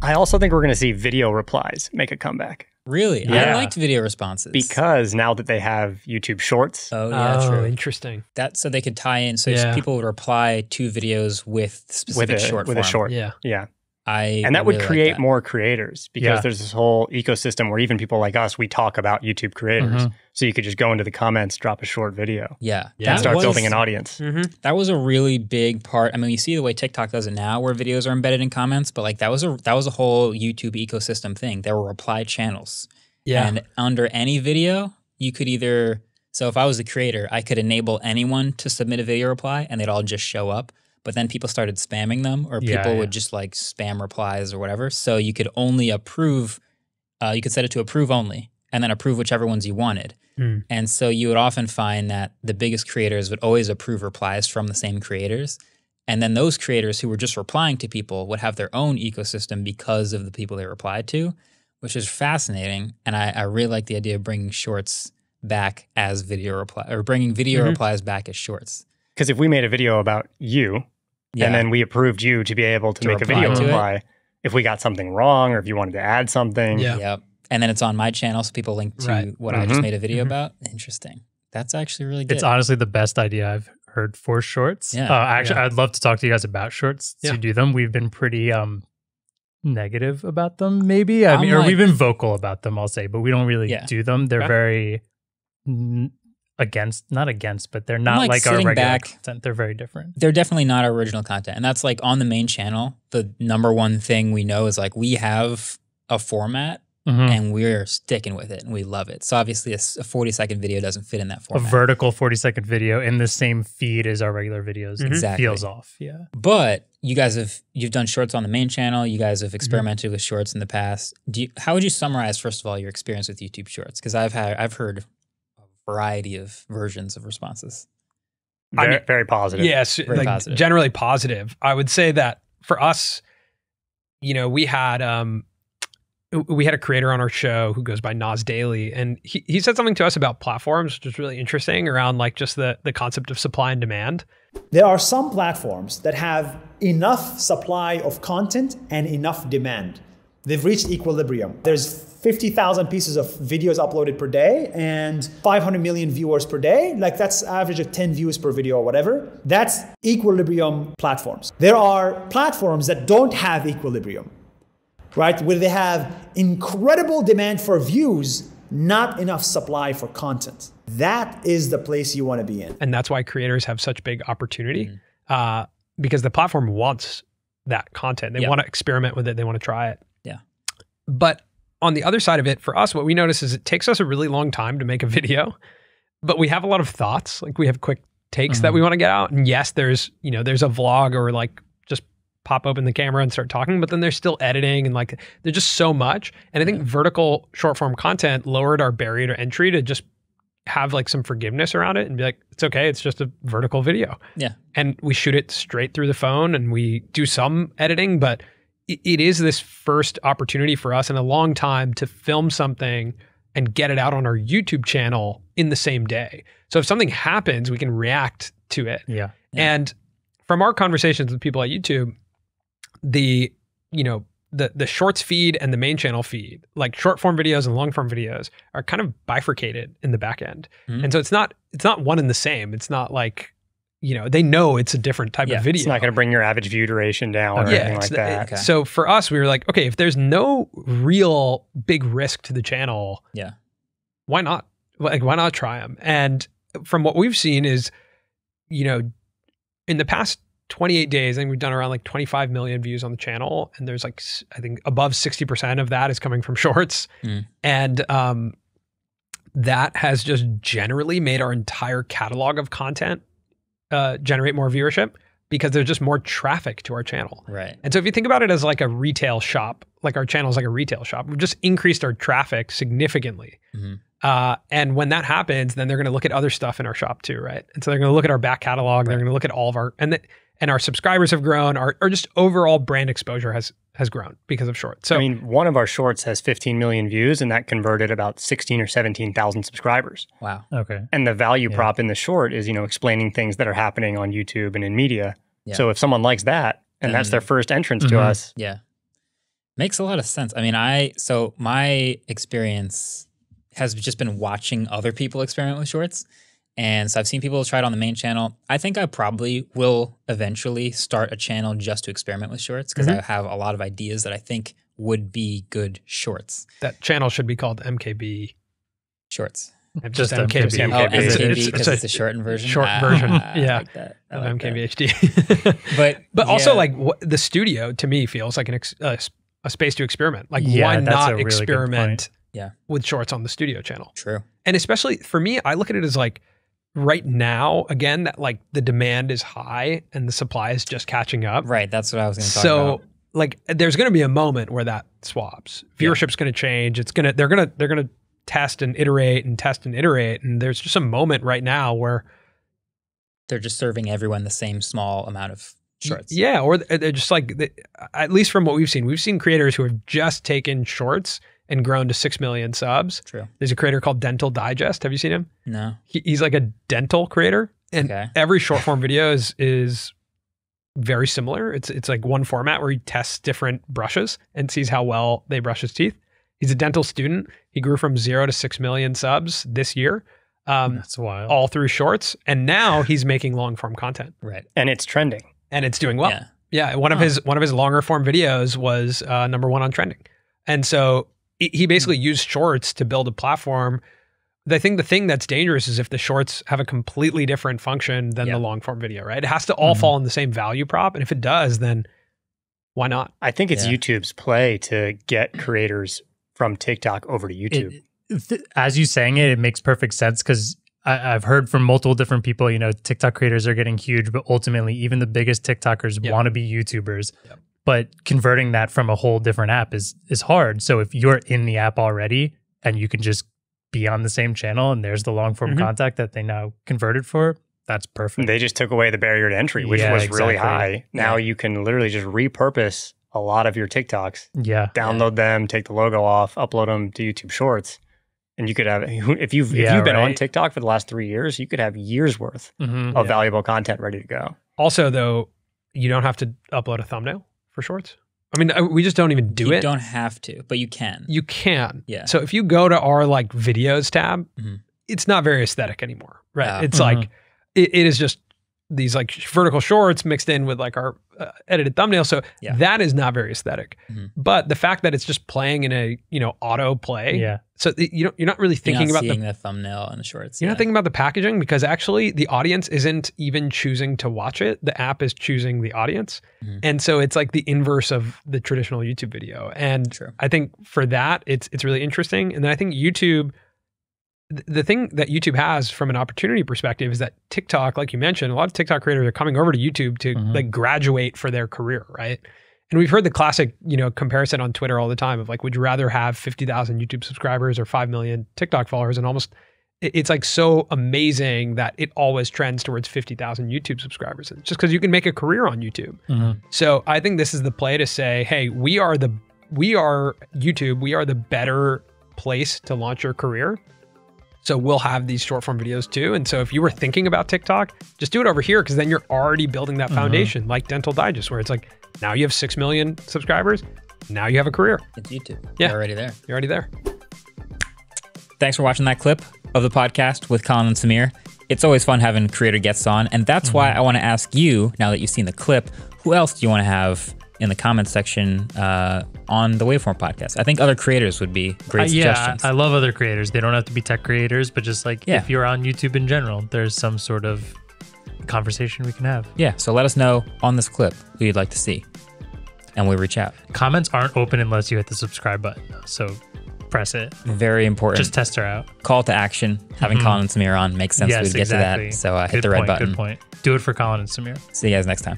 I also think we're going to see video replies make a comeback. Really? Yeah. I liked video responses. Because now that they have YouTube Shorts. Oh, yeah, true. Interesting. So they could tie in. So people would reply to videos with specific short form. With a short. Yeah. Yeah. And that would create more creators because there's this whole ecosystem where even people like us, we talk about YouTube creators. So you could just go into the comments, drop a short video. And start building an audience. That was a really big part. I mean, you see the way TikTok does it now where videos are embedded in comments, but like that was a whole YouTube ecosystem thing. There were reply channels. Yeah. And under any video, you could either, so if I was the creator, I could enable anyone to submit a video reply and they'd all just show up. But then people started spamming them or people would just like spam replies or whatever. So you could only approve, you could set it to approve only and then approve whichever ones you wanted. And so you would often find that the biggest creators would always approve replies from the same creators. And then those creators who were just replying to people would have their own ecosystem because of the people they replied to, which is fascinating. And I really like the idea of bringing shorts back as video reply or bringing video replies back as shorts. Because if we made a video about you, and then we approved you to be able to make a video reply, if we got something wrong or if you wanted to add something. And then it's on my channel, so people link to what I just made a video about. Interesting. That's actually really good. It's honestly the best idea I've heard for shorts. Actually, I'd love to talk to you guys about shorts to do them. We've been pretty negative about them, maybe. I mean, or we've been vocal about them, I'll say, but we don't really do them. They're very... not against, but they're not like our regular content. They're very different. They're definitely not our original content. And that's like on the main channel, the number one thing we know is like we have a format and we're sticking with it and we love it. So obviously a 40-second video doesn't fit in that format. A vertical 40-second video in the same feed as our regular videos feels off. Yeah. But you've done shorts on the main channel. You guys have experimented with shorts in the past. How would you summarize, first of all, your experience with YouTube Shorts? Because I've heard variety of versions of responses. Very positive. Yes, very positive. Generally positive. I would say that for us, we had a creator on our show who goes by Nas Daily, and he said something to us about platforms, which is really interesting around like just the concept of supply and demand. There are some platforms that have enough supply of content and enough demand. They've reached equilibrium. There's 50,000 pieces of videos uploaded per day and 500 million viewers per day. Like that's average of 10 views per video or whatever. That's equilibrium platforms. There are platforms that don't have equilibrium, right? Where they have incredible demand for views, not enough supply for content. That is the place you want to be in. And that's why creators have such big opportunity because the platform wants that content. They want to experiment with it. They want to try it. But on the other side of it, for us, what we notice is it takes us a really long time to make a video, but we have a lot of thoughts. Like we have quick takes that we want to get out. And yes, there's a vlog or like just pop open the camera and start talking, but then there's still editing and like there's just so much. And I think vertical short form content lowered our barrier to entry to just have like some forgiveness around it and be like, it's okay. It's just a vertical video. Yeah. And we shoot it straight through the phone and we do some editing, but it is this first opportunity for us in a long time to film something and get it out on our YouTube channel in the same day. So if something happens, we can react to it. Yeah. And from our conversations with people at YouTube, the shorts feed and the main channel feed, like short form videos and long form videos, are kind of bifurcated in the back end. And so it's not one and the same. It's not like, they know it's a different type of video. It's not going to bring your average view duration down or anything like that. Okay. So for us, we were like, okay, if there's no real big risk to the channel, why not? Like, why not try them? And from what we've seen is, in the past 28 days, I think we've done around like 25 million views on the channel. And there's like, I think above 60% of that is coming from shorts. And that has just generally made our entire catalog of content generate more viewership because there's just more traffic to our channel. Right. And so if you think about it as like a retail shop, like our channel is like a retail shop, we've just increased our traffic significantly. And when that happens, then they're going to look at other stuff in our shop too, right? And so they're going to look at our back catalog. They're going to look at all of our, and our subscribers have grown, our just overall brand exposure has grown because of shorts. So I mean, one of our shorts has 15 million views and that converted about 16 or 17,000 subscribers. Wow. Okay. And the value prop in the short is, explaining things that are happening on YouTube and in media. So if someone likes that and that's their first entrance to us. Yeah. Makes a lot of sense. I mean, so my experience has just been watching other people experiment with shorts. And so I've seen people try it on the main channel. I think I probably will eventually start a channel just to experiment with shorts because I have a lot of ideas that I think would be good shorts. That channel should be called MKB Shorts. Just MKB. Oh, MKB because it's a shortened version. Short version, yeah. Like that. Of like MKBHD. But also like the studio to me feels like a space to experiment. Like why not really experiment with shorts on the studio channel? True. And especially for me, I look at it as like right now, again, that like the demand is high and the supply is just catching up. Right. That's what I was going to talk about. So like there's going to be a moment where that swaps. Viewership's going to change. They're going to test and iterate and test and iterate. And there's just a moment right now where they're just serving everyone the same small amount of shorts. Yeah. Or they're just like, at least from what we've seen creators who have just taken shorts and grown to 6 million subs. True. There's a creator called Dental Digest. Have you seen him? No. He's like a dental creator. And every short form video is very similar. It's like one format where he tests different brushes and sees how well they brush his teeth. He's a dental student. He grew from 0 to 6 million subs this year. That's wild. All through shorts. And now he's making long form content. Right. And it's trending. And it's doing well. Yeah. One of his longer form videos was #1 on trending. And so he basically used shorts to build a platform. I think the thing that's dangerous is if the shorts have a completely different function than the long form video, right? It has to all fall in the same value prop. And if it does, then why not? I think it's YouTube's play to get creators from TikTok over to YouTube. As you saying it, it makes perfect sense because I've heard from multiple different people, TikTok creators are getting huge, but ultimately even the biggest TikTokers want to be YouTubers. Yep. But converting that from a whole different app is hard. So if you're in the app already and you can just be on the same channel and there's the long form content that they now converted for, that's perfect. They just took away the barrier to entry, which was really high. Now you can literally just repurpose a lot of your TikToks. Download them, take the logo off, upload them to YouTube Shorts. And you could have, if you've been on TikTok for the last 3 years, you could have years worth of valuable content ready to go. Also, though, you don't have to upload a thumbnail for shorts. I mean, we just don't even do it. You don't have to, but you can. You can. Yeah. So if you go to our like videos tab, it's not very aesthetic anymore, right? It's like, it is just these like vertical shorts mixed in with like our edited thumbnail. So that is not very aesthetic. But the fact that it's just playing in a, auto play. So you're not really thinking about the thumbnail and the shorts. You're not thinking about the packaging because actually the audience isn't even choosing to watch it. The app is choosing the audience. And so it's like the inverse of the traditional YouTube video. And I think for that, it's really interesting. And then I think YouTube, the thing that YouTube has from an opportunity perspective is that TikTok, like you mentioned, a lot of TikTok creators are coming over to YouTube to like graduate for their career, right? And we've heard the classic, comparison on Twitter all the time of like, would you rather have 50,000 YouTube subscribers or 5 million TikTok followers? And almost, it's like so amazing that it always trends towards 50,000 YouTube subscribers. It's just because you can make a career on YouTube. So I think this is the play to say, hey, we are YouTube, we are the better place to launch your career. So we'll have these short form videos too. And so if you were thinking about TikTok, just do it over here because then you're already building that foundation like Dental Digest, where it's like, now you have 6 million subscribers. Now you have a career. It's YouTube. Yeah. You're already there. You're already there. Thanks for watching that clip of the podcast with Colin and Samir. It's always fun having creator guests on. And that's why I want to ask you, now that you've seen the clip, who else do you want to have in the comments section on the Waveform podcast? I think other creators would be great suggestions. I love other creators. They don't have to be tech creators, but just like if you're on YouTube in general, there's some sort of conversation we can have. Yeah, so let us know on this clip who you'd like to see, and we'll reach out. Comments aren't open unless you hit the subscribe button, so press it. Very important. Just test her out. Call to action. Having Colin and Samir on makes sense. We'd get to that. So hit the red button. Good point. Do it for Colin and Samir. See you guys next time.